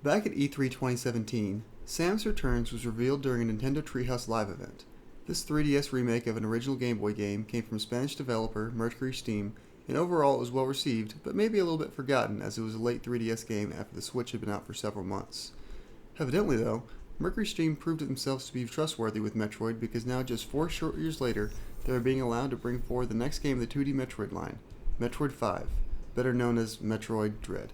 Back at E3 2017, Samus Returns was revealed during a Nintendo Treehouse Live event. This 3DS remake of an original Game Boy game came from Spanish developer Mercury Steam, and overall it was well received, but maybe a little bit forgotten as it was a late 3DS game after the Switch had been out for several months. Evidently though, Mercury Steam proved themselves to be trustworthy with Metroid because now just 4 short years later, they are being allowed to bring forward the next game in the 2D Metroid line, Metroid 5, better known as Metroid Dread.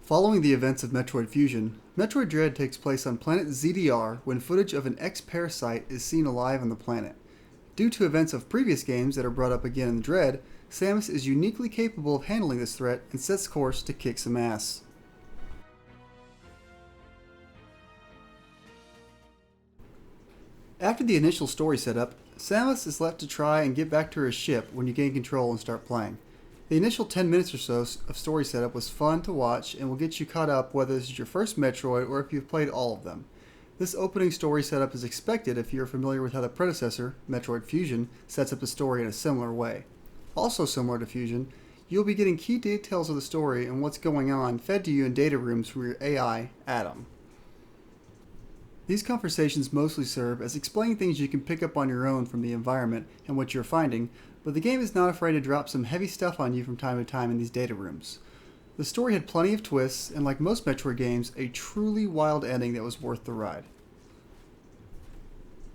Following the events of Metroid Fusion, Metroid Dread takes place on planet ZDR when footage of an X-parasite is seen alive on the planet. Due to events of previous games that are brought up again in Dread, Samus is uniquely capable of handling this threat and sets course to kick some ass. After the initial story setup, Samus is left to try and get back to her ship when you gain control and start playing. The initial 10 minutes or so of story setup was fun to watch and will get you caught up whether this is your first Metroid or if you've played all of them. This opening story setup is expected if you're familiar with how the predecessor, Metroid Fusion, sets up the story in a similar way. Also similar to Fusion, you'll be getting key details of the story and what's going on fed to you in data rooms from your AI, Adam. These conversations mostly serve as explaining things you can pick up on your own from the environment and what you're finding, but the game is not afraid to drop some heavy stuff on you from time to time in these data rooms. The story had plenty of twists, and like most Metroid games, a truly wild ending that was worth the ride.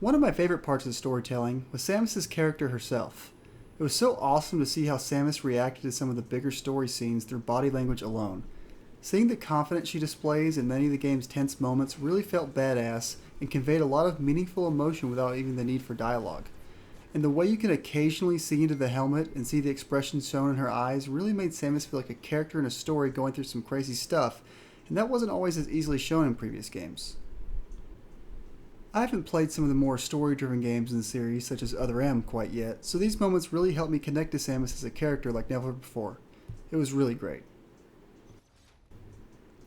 One of my favorite parts of the storytelling was Samus's character herself. It was so awesome to see how Samus reacted to some of the bigger story scenes through body language alone. Seeing the confidence she displays in many of the game's tense moments really felt badass and conveyed a lot of meaningful emotion without even the need for dialogue. And the way you can occasionally see into the helmet and see the expressions shown in her eyes really made Samus feel like a character in a story going through some crazy stuff, and that wasn't always as easily shown in previous games. I haven't played some of the more story-driven games in the series, such as Other M, quite yet, so these moments really helped me connect to Samus as a character like never before. It was really great.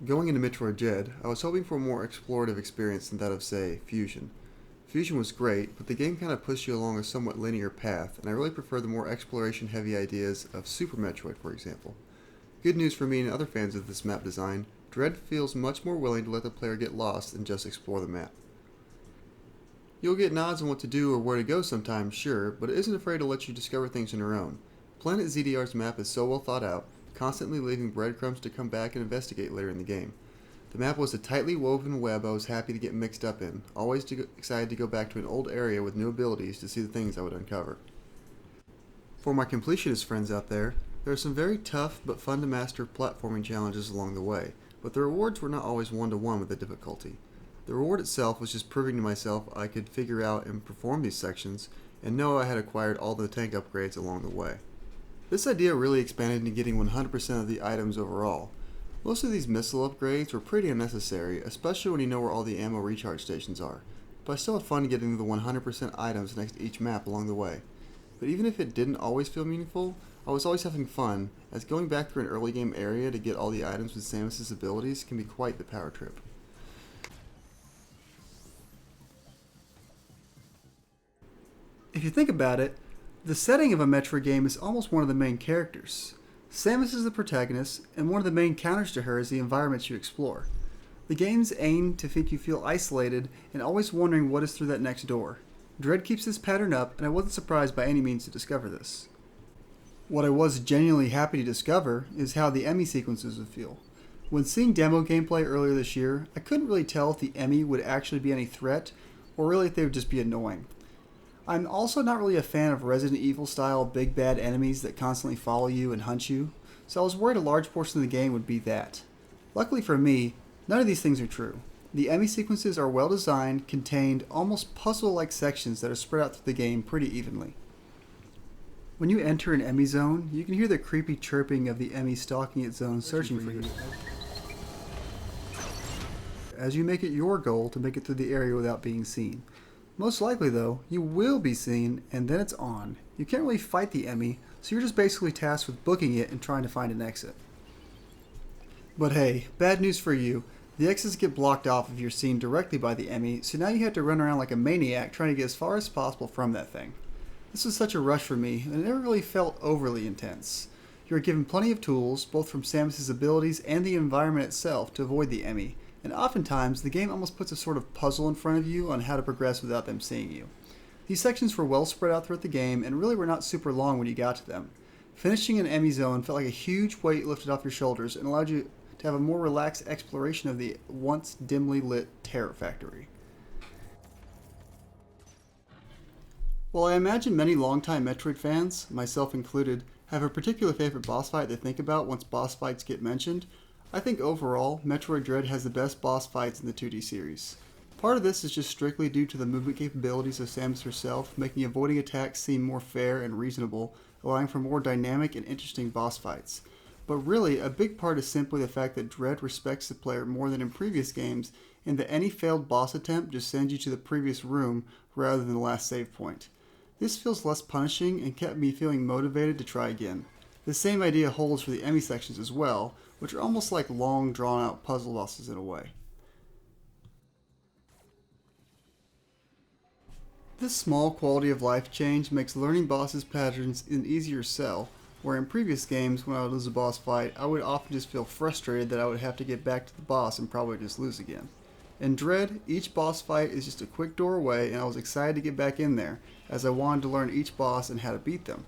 Going into Metroid Dread, I was hoping for a more explorative experience than that of, say, Fusion. Fusion was great, but the game kind of pushed you along a somewhat linear path, and I really prefer the more exploration-heavy ideas of Super Metroid, for example. Good news for me and other fans of this map design, Dread feels much more willing to let the player get lost and just explore the map. You'll get nods on what to do or where to go sometimes, sure, but it isn't afraid to let you discover things on your own. Planet ZDR's map is so well thought out, constantly leaving breadcrumbs to come back and investigate later in the game. The map was a tightly woven web I was happy to get mixed up in, always excited to go back to an old area with new abilities to see the things I would uncover. For my completionist friends out there are some very tough but fun to master platforming challenges along the way, but the rewards were not always one-to-one with the difficulty. The reward itself was just proving to myself I could figure out and perform these sections, and know I had acquired all the tank upgrades along the way. This idea really expanded into getting 100% of the items overall. Most of these missile upgrades were pretty unnecessary, especially when you know where all the ammo recharge stations are, but I still had fun getting the 100% items next to each map along the way. But even if it didn't always feel meaningful, I was always having fun, as going back through an early game area to get all the items with Samus' abilities can be quite the power trip. If you think about it, the setting of a Metroid game is almost one of the main characters. Samus is the protagonist, and one of the main counters to her is the environments you explore. The game's aim to make you feel isolated and always wondering what is through that next door. Dread keeps this pattern up, and I wasn't surprised by any means to discover this. What I was genuinely happy to discover is how the Emmy sequences would feel. When seeing demo gameplay earlier this year, I couldn't really tell if the Emmy would actually be any threat, or really if they would just be annoying. I'm also not really a fan of Resident Evil style big bad enemies that constantly follow you and hunt you, so I was worried a large portion of the game would be that. Luckily for me, none of these things are true. The Emmy sequences are well designed, contained, almost puzzle-like sections that are spread out through the game pretty evenly. When you enter an Emmy zone, you can hear the creepy chirping of the Emmy stalking its zone searching for you, as you make it your goal to make it through the area without being seen. Most likely, though, you will be seen, and then it's on. You can't really fight the Emmy, so you're just basically tasked with booking it and trying to find an exit. But hey, bad news for you. The exits get blocked off if you're seen directly by the Emmy, so now you have to run around like a maniac trying to get as far as possible from that thing. This was such a rush for me, and it never really felt overly intense. You are given plenty of tools, both from Samus's abilities and the environment itself, to avoid the Emmy, and oftentimes the game almost puts a sort of puzzle in front of you on how to progress without them seeing you. These sections were well spread out throughout the game and really were not super long when you got to them. Finishing an Emmy zone felt like a huge weight lifted off your shoulders and allowed you to have a more relaxed exploration of the once dimly lit Terror Factory. While I imagine many longtime Metroid fans, myself included, have a particular favorite boss fight they think about once boss fights get mentioned, I think overall, Metroid Dread has the best boss fights in the 2D series. Part of this is just strictly due to the movement capabilities of Samus herself, making avoiding attacks seem more fair and reasonable, allowing for more dynamic and interesting boss fights. But really, a big part is simply the fact that Dread respects the player more than in previous games, and that any failed boss attempt just sends you to the previous room rather than the last save point. This feels less punishing and kept me feeling motivated to try again. The same idea holds for the Emmy sections as well, which are almost like long, drawn-out puzzle bosses in a way. This small quality of life change makes learning bosses' patterns an easier sell, where in previous games, when I would lose a boss fight, I would often just feel frustrated that I would have to get back to the boss and probably just lose again. In Dread, each boss fight is just a quick door away, and I was excited to get back in there, as I wanted to learn each boss and how to beat them.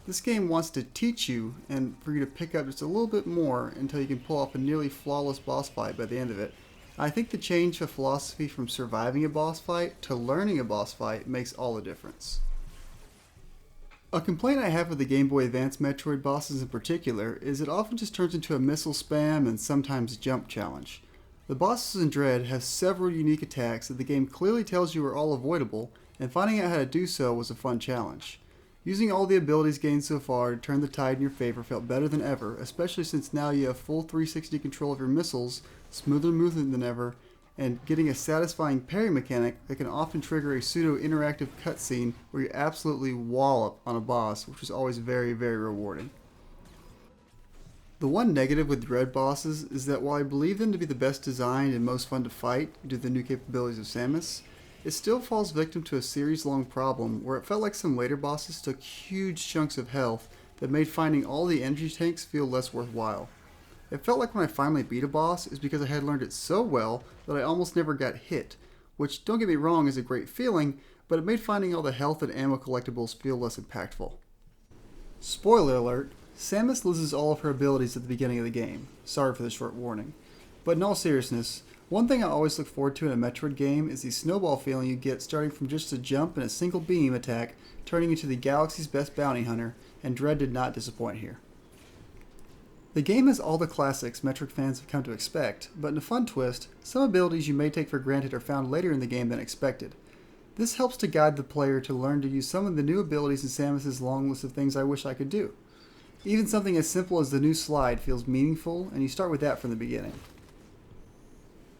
This game wants to teach you, and for you to pick up just a little bit more until you can pull off a nearly flawless boss fight by the end of it. I think the change of philosophy from surviving a boss fight to learning a boss fight makes all the difference. A complaint I have with the Game Boy Advance Metroid bosses in particular is it often just turns into a missile spam and sometimes jump challenge. The bosses in Dread have several unique attacks that the game clearly tells you are all avoidable, and finding out how to do so was a fun challenge. Using all the abilities gained so far to turn the tide in your favor felt better than ever, especially since now you have full 360 control of your missiles, smoother movement than ever, and getting a satisfying parry mechanic that can often trigger a pseudo-interactive cutscene where you absolutely wallop on a boss, which is always very, very rewarding. The one negative with Dread bosses is that while I believe them to be the best designed and most fun to fight due to the new capabilities of Samus, it still falls victim to a series-long problem where it felt like some later bosses took huge chunks of health that made finding all the energy tanks feel less worthwhile. It felt like when I finally beat a boss is because I had learned it so well that I almost never got hit, which, don't get me wrong, is a great feeling, but it made finding all the health and ammo collectibles feel less impactful. Spoiler alert, Samus loses all of her abilities at the beginning of the game. Sorry for the short warning. But in all seriousness, one thing I always look forward to in a Metroid game is the snowball feeling you get starting from just a jump and a single beam attack, turning into the galaxy's best bounty hunter, and Dread did not disappoint here. The game has all the classics Metroid fans have come to expect, but in a fun twist, some abilities you may take for granted are found later in the game than expected. This helps to guide the player to learn to use some of the new abilities in Samus's long list of things I wish I could do. Even something as simple as the new slide feels meaningful, and you start with that from the beginning.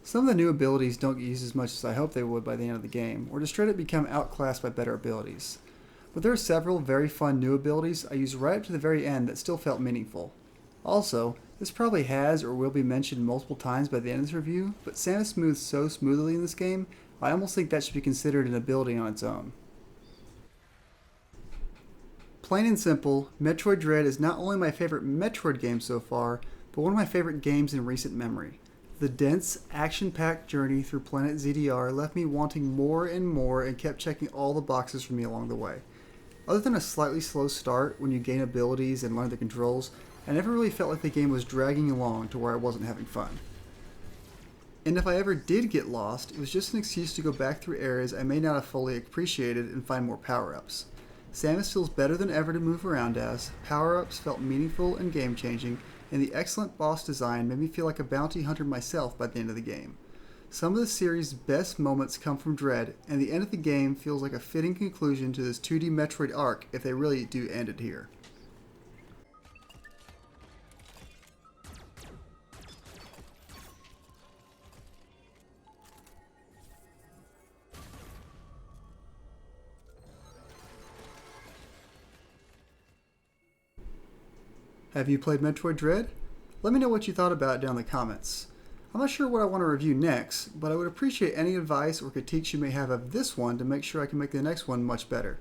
Some of the new abilities don't get used as much as I hoped they would by the end of the game, or just straight up become outclassed by better abilities. But there are several very fun new abilities I used right up to the very end that still felt meaningful. Also, this probably has or will be mentioned multiple times by the end of this review, but Samus moves so smoothly in this game, I almost think that should be considered an ability on its own. Plain and simple, Metroid Dread is not only my favorite Metroid game so far, but one of my favorite games in recent memory. The dense, action-packed journey through Planet ZDR left me wanting more and more and kept checking all the boxes for me along the way. Other than a slightly slow start when you gain abilities and learn the controls, I never really felt like the game was dragging along to where I wasn't having fun. And if I ever did get lost, it was just an excuse to go back through areas I may not have fully appreciated and find more power-ups. Samus feels better than ever to move around as, power-ups felt meaningful and game-changing, and the excellent boss design made me feel like a bounty hunter myself by the end of the game. Some of the series' best moments come from Dread, and the end of the game feels like a fitting conclusion to this 2D Metroid arc if they really do end it here. Have you played Metroid Dread? Let me know what you thought about it down in the comments. I'm not sure what I want to review next, but I would appreciate any advice or critiques you may have of this one to make sure I can make the next one much better.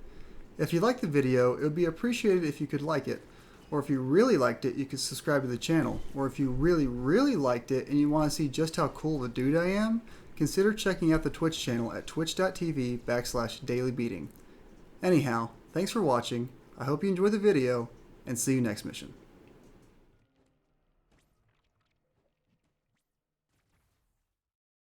If you liked the video, it would be appreciated if you could like it, or if you really liked it, you could subscribe to the channel, or if you really liked it and you want to see just how cool of a dude I am, consider checking out the Twitch channel at twitch.tv/dailybeating. Anyhow, thanks for watching, I hope you enjoyed the video, and see you next mission.